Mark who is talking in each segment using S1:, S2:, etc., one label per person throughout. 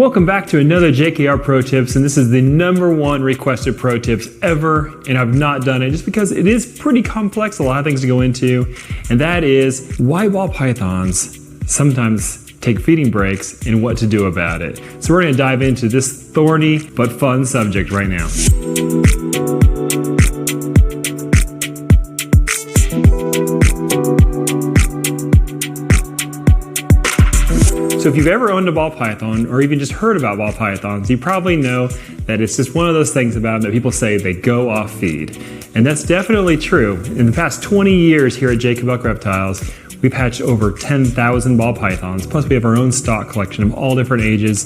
S1: Welcome back to another JKR Pro Tips, and this is the #1 requested Pro Tips ever, and I've not done it just because it is pretty complex, a lot of things to go into, and that is why ball pythons sometimes take feeding breaks and what to do about it. So we're going to dive into this thorny but fun subject right now. So if you've ever owned a ball python or even just heard about ball pythons, you probably know that it's just one of those things about them that people say they go off feed. And that's definitely true. In the past 20 years here at Jacob Elk Reptiles, we've hatched over 10,000 ball pythons. Plus we have our own stock collection of all different ages.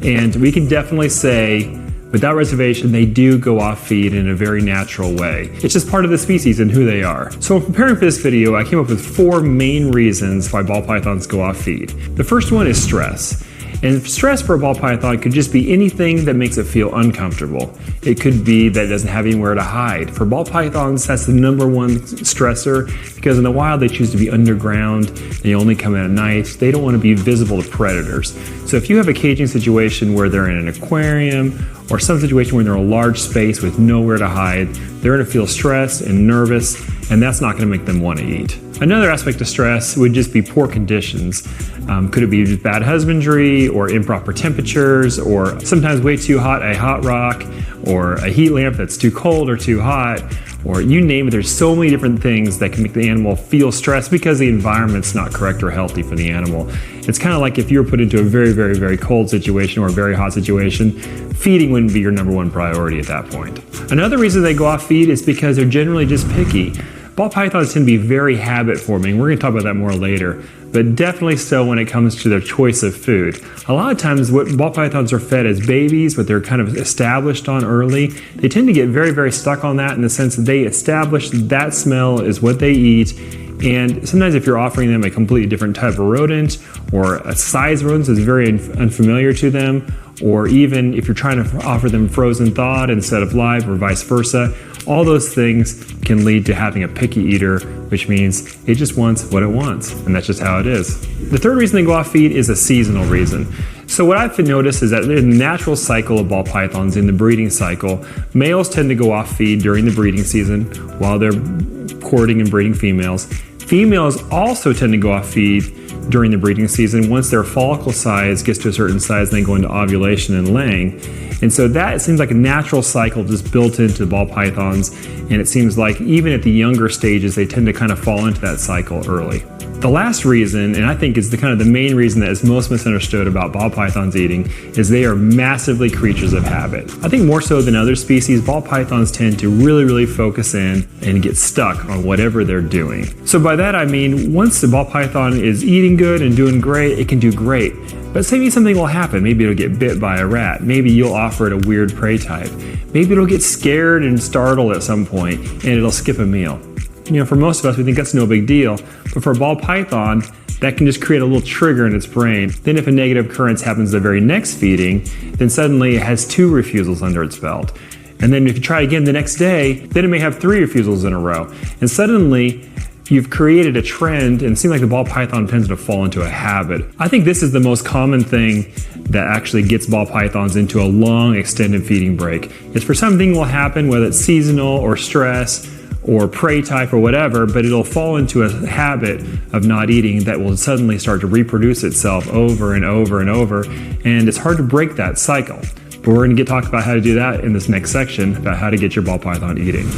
S1: And we can definitely say, without reservation, they do go off feed in a very natural way. It's just part of the species and who they are. So in preparing for this video, I came up with 4 main reasons why ball pythons go off feed. The first one is stress. And stress for a ball python could just be anything that makes it feel uncomfortable. It could be that it doesn't have anywhere to hide. For ball pythons, that's the #1 stressor because in the wild they choose to be underground. They only come in at night. They don't want to be visible to predators. So if you have a caging situation where they're in an aquarium or some situation where they're in a large space with nowhere to hide, they're going to feel stressed and nervous, and that's not going to make them want to eat. Another aspect of stress would just be poor conditions. Could it be just bad husbandry or improper temperatures or sometimes way too hot a hot rock or a heat lamp that's too cold or too hot, or you name it. There's so many different things that can make the animal feel stressed because the environment's not correct or healthy for the animal. It's kind of like if you were put into a very, very, very cold situation or a very hot situation, feeding wouldn't be your #1 priority at that point. Another reason they go off feed is because they're generally just picky. Ball pythons tend to be very habit forming. We're going to talk about that more later, but definitely so when it comes to their choice of food. A lot of times what ball pythons are fed as babies, what they're kind of established on early, they tend to get very, very stuck on that in the sense that they establish that smell is what they eat. And sometimes if you're offering them a completely different type of rodent or a size of rodent that's very unfamiliar to them, or even if you're trying to offer them frozen thawed instead of live or vice versa, all those things can lead to having a picky eater, which means it just wants what it wants, and that's just how it is. The third reason they go off feed is a seasonal reason. So what I've noticed is that in the natural cycle of ball pythons, in the breeding cycle, males tend to go off feed during the breeding season while they're courting and breeding females. Females also tend to go off feed during the breeding season once their follicle size gets to a certain size, and they go into ovulation and laying. And so that seems like a natural cycle just built into ball pythons, and it seems like even at the younger stages they tend to kind of fall into that cycle early. The last reason, and I think is the main reason that is most misunderstood about ball pythons eating, is they are massively creatures of habit. I think more so than other species, ball pythons tend to really focus in and get stuck on whatever they're doing. So by that I mean, once the ball python is eating good and doing great, it can do great. But maybe something will happen. Maybe it'll get bit by a rat. Maybe you'll offer it a weird prey type. Maybe it'll get scared and startled at some point and it'll skip a meal. You know, for most of us, we think that's no big deal. But for a ball python, that can just create a little trigger in its brain. Then if a negative occurrence happens the very next feeding, then suddenly it has 2 refusals under its belt. And then if you try again the next day, then it may have 3 refusals in a row. And suddenly, you've created a trend, and it seems like the ball python tends to fall into a habit. I think this is the most common thing that actually gets ball pythons into a long, extended feeding break. It's for something will happen, whether it's seasonal or stress or prey type or whatever, but it'll fall into a habit of not eating that will suddenly start to reproduce itself over and over and over, and it's hard to break that cycle. But we're going to talk about how to do that in this next section, about how to get your ball python eating.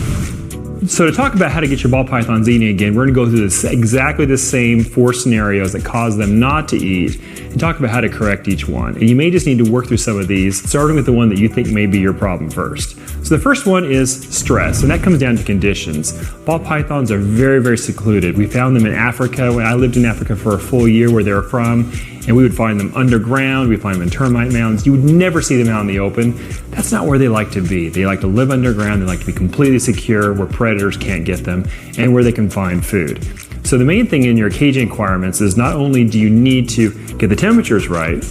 S1: So to talk about how to get your ball pythons eating again, we're going to go through exactly the same 4 scenarios that cause them not to eat and talk about how to correct each one. And you may just need to work through some of these, starting with the one that you think may be your problem first. So the first one is stress, and that comes down to conditions. Ball pythons are very secluded. We found them in Africa. When I lived in Africa for a full year where they were from, and we would find them underground, we'd find them in termite mounds. You would never see them out in the open. That's not where they like to be. They like to live underground, they like to be completely secure where predators can't get them, and where they can find food. So the main thing in your caging requirements is not only do you need to get the temperatures right,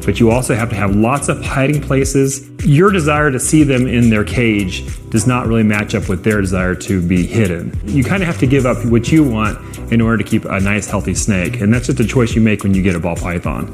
S1: but you also have to have lots of hiding places. Your desire to see them in their cage does not really match up with their desire to be hidden. You kind of have to give up what you want in order to keep a nice healthy snake, and that's just a choice you make when you get a ball python.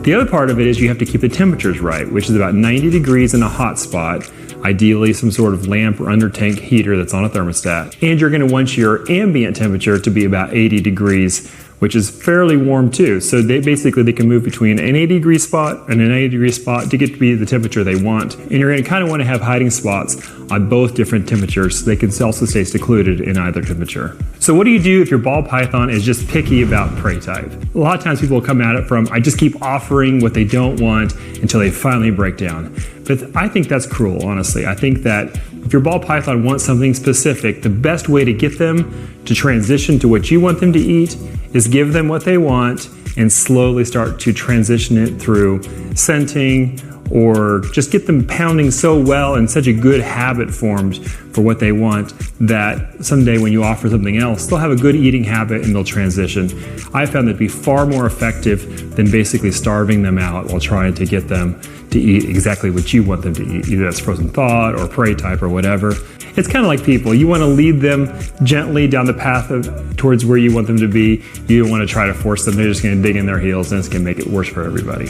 S1: The other part of it is you have to keep the temperatures right, which is about 90 degrees in a hot spot, ideally some sort of lamp or under tank heater that's on a thermostat. And you're going to want your ambient temperature to be about 80 degrees, which is fairly warm too. So they can move between an 80 degree spot and a 90 degree spot to get to be the temperature they want. And you're going to kind of want to have hiding spots on both different temperatures so they can also stay secluded in either temperature. So what do you do if your ball python is just picky about prey type? A lot of times people will come at it from, I just keep offering what they don't want until they finally break down. But I think that's cruel, honestly. I think that if your ball python wants something specific, the best way to get them to transition to what you want them to eat is give them what they want and slowly start to transition it through scenting, or just get them pounding so well and such a good habit formed for what they want that someday when you offer something else, they'll have a good eating habit and they'll transition. I found that to be far more effective than basically starving them out while trying to get them to eat exactly what you want them to eat, either that's frozen thawed or prey type or whatever. It's kind of like people. You want to lead them gently down the path towards where you want them to be. You don't want to try to force them. They're just going to dig in their heels and it's going to make it worse for everybody.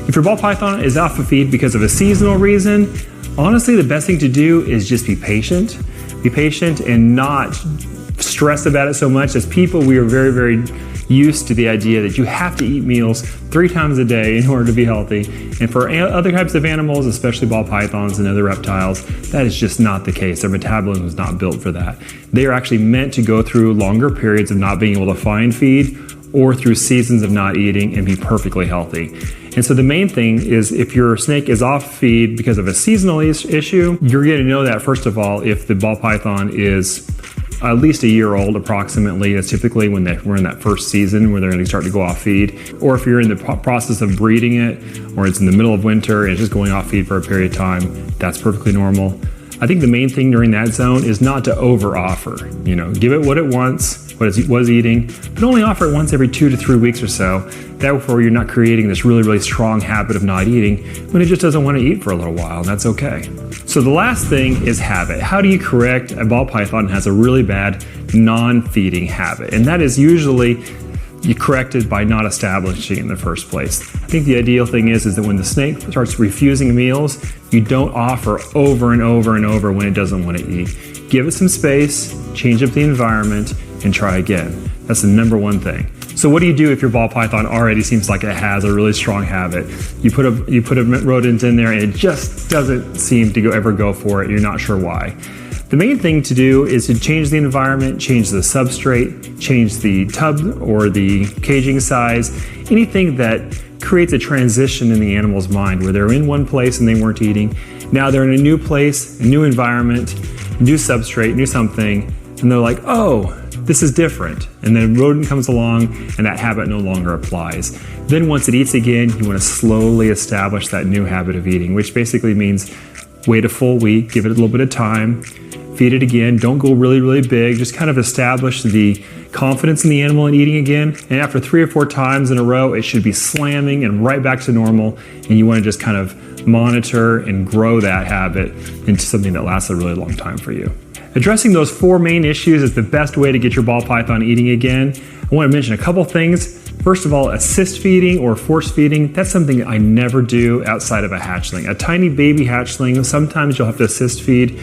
S1: If your ball python is off of feed because of a seasonal reason, honestly, the best thing to do is just be patient. Be patient and not stress about it so much. As people, we are very, very used to the idea that you have to eat meals 3 times a day in order to be healthy. And for other types of animals, especially ball pythons and other reptiles, that is just not the case. Their metabolism is not built for that. They are actually meant to go through longer periods of not being able to find feed or through seasons of not eating and be perfectly healthy. And so the main thing is if your snake is off feed because of a seasonal issue, you're going to know that first of all if the ball python is at least a year old approximately. That's typically when we're in that first season where they're going to start to go off feed. Or if you're in the process of breeding it, or it's in the middle of winter and it's just going off feed for a period of time, that's perfectly normal. I think the main thing during that zone is not to over offer. Give it what it wants, what it was eating, but only offer it once every 2 to 3 weeks or so. Therefore, you're not creating this really, really strong habit of not eating when it just doesn't want to eat for a little while, and that's okay. So the last thing is habit. How do you correct a ball python has a really bad non-feeding habit? And that is usually you correct it by not establishing it in the first place. I think the ideal thing is that when the snake starts refusing meals, you don't offer over and over and over when it doesn't want to eat. Give it some space, change up the environment, and try again. That's the number one thing. So what do you do if your ball python already seems like it has a really strong habit? You put a rodent in there and it just doesn't seem to ever go for it. You're not sure why. The main thing to do is to change the environment, change the substrate, change the tub or the caging size, anything that creates a transition in the animal's mind where they're in one place and they weren't eating. Now they're in a new place, a new environment, new substrate, new something, and they're like, oh, this is different. And then a rodent comes along and that habit no longer applies. Then once it eats again, you want to slowly establish that new habit of eating, which basically means wait a full week, give it a little bit of time, feed it again. Don't go really, really big. Just kind of establish the confidence in the animal in eating again. And after 3 or 4 times in a row, it should be slamming and right back to normal. And you want to just kind of monitor and grow that habit into something that lasts a really long time for you. Addressing those 4 main issues is the best way to get your ball python eating again. I want to mention a couple things. First of all, assist feeding or force feeding, that's something I never do outside of a hatchling. A tiny baby hatchling, sometimes you'll have to assist feed.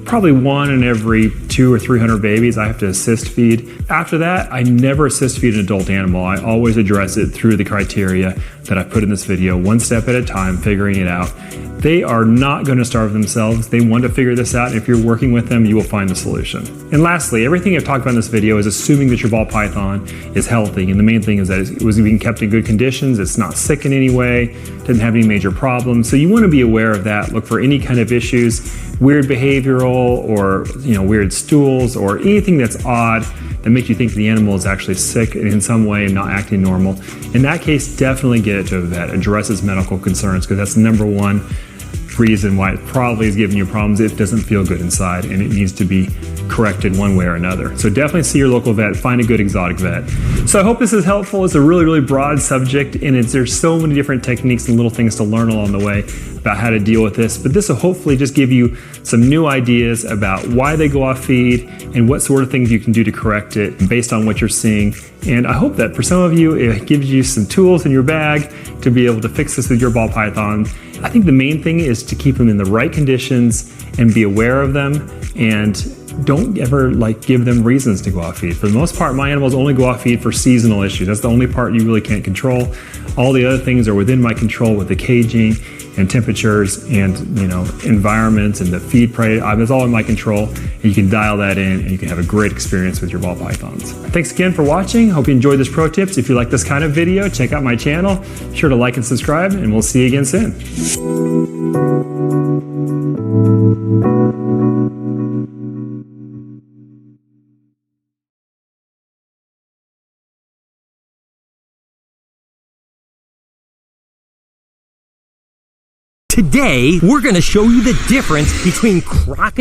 S1: Probably 1 in every 200 or 300 babies I have to assist feed. After that, I never assist feed an adult animal. I always address it through the criteria that I put in this video, 1 step at a time, figuring it out. They are not going to starve themselves. They want to figure this out. If you're working with them, you will find the solution. And lastly, everything I've talked about in this video is assuming that your ball python is healthy. And the main thing is that it was being kept in good conditions. It's not sick in any way, doesn't have any major problems. So you want to be aware of that. Look for any kind of issues, weird behavioral or weird stools or anything that's odd that makes you think the animal is actually sick in some way and not acting normal. In that case, definitely get it to a vet. Address its medical concerns because that's number one reason why it probably is giving you problems. It doesn't feel good inside and it needs to be corrected one way or another. So definitely see your local vet, find a good exotic vet. So I hope this is helpful. It's a really, really broad subject and there's so many different techniques and little things to learn along the way about how to deal with this. But this will hopefully just give you some new ideas about why they go off feed and what sort of things you can do to correct it based on what you're seeing And I hope that for some of you, it gives you some tools in your bag to be able to fix this with your ball python. I think the main thing is to keep them in the right conditions and be aware of them, and don't ever give them reasons to go off feed. For the most part, my animals only go off feed for seasonal issues. That's the only part you really can't control. All the other things are within my control with the caging and temperatures and environments and the feed prey. It's all in my control, and you can dial that in and you can have a great experience with your ball pythons. Thanks again for watching. Hope you enjoyed this pro tips. If you like this kind of video, check out my channel. Be sure to like and subscribe, and we'll see you again soon.
S2: Today, we're going to show you the difference between crocodile